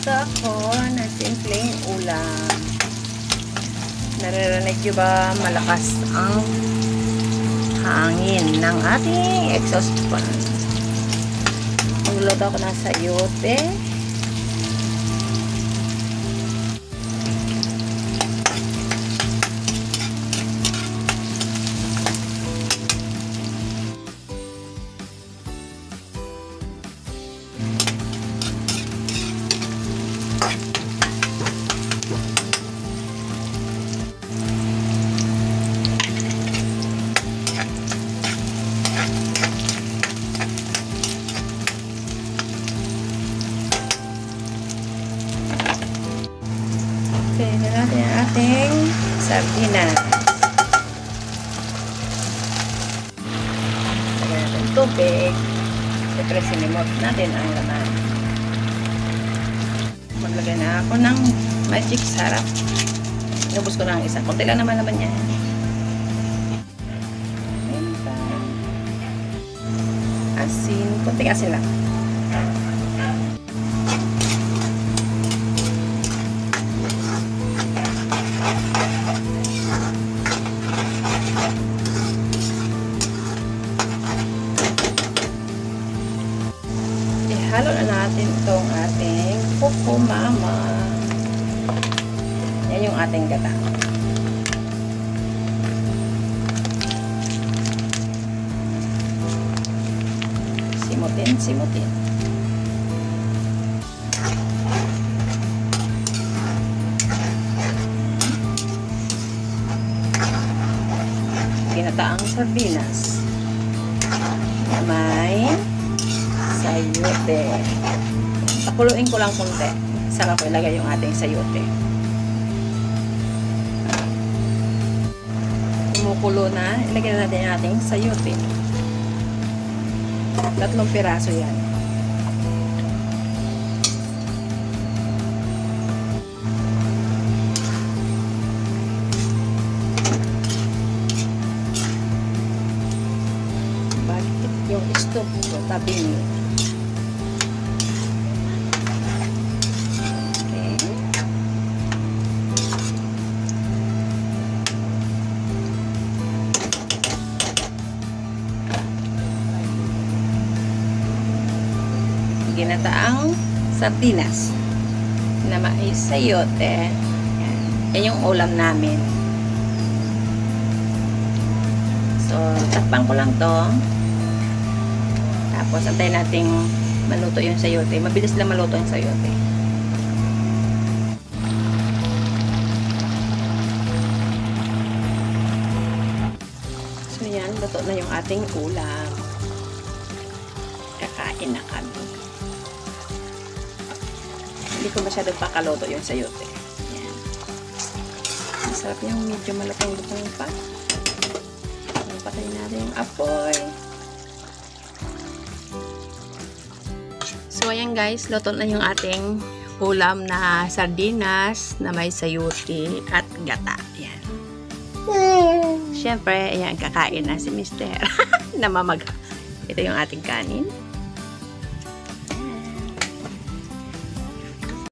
Magluluto ako ng simpleng ulam. Naririnig nyo ba malakas ang hangin ng ating exhaust fan? Magluluto ako ng sayote. Pwede natin ang ating sardinas. Lagyan natin tubig. Siyempre sinimot natin ang laman. Maglagay na ako ng magic sarap. Inubos ko na ang isa. Kunti lang naman yan. Asin. Kunting asin lang. Ihalo na natin itong ating kukumama. Yan yung ating gata. Simutin. Ginataang sardinas. May sayote. Pakuluin ko lang konti. Saka ko ilagay yung ating sayote. Kumukulo na. Ilagay na natin yung ating sayote. 3 piraso yan. Bakit yung stove ko tabi niyo? Ginataang sardinas na may sayote. Yan yung ulam namin. So, takpan ko lang to. Tapos, antayin natin maluto yung sayote. Mabilis lang maluto yung sayote. So, yan. Luto na yung ating ulam. Kakain na kami. Hindi ko masyadong pakaluto yung sayote. Yan. Masarap yung medyo malutong-lutong pa. Patayin natin yung apoy. So, ayan guys. Luto na yung ating ulam na sardinas na may sayote at gata. Yan. Siyempre, ayan, kakain na si Mr. Namamaga. Ito yung ating kanin.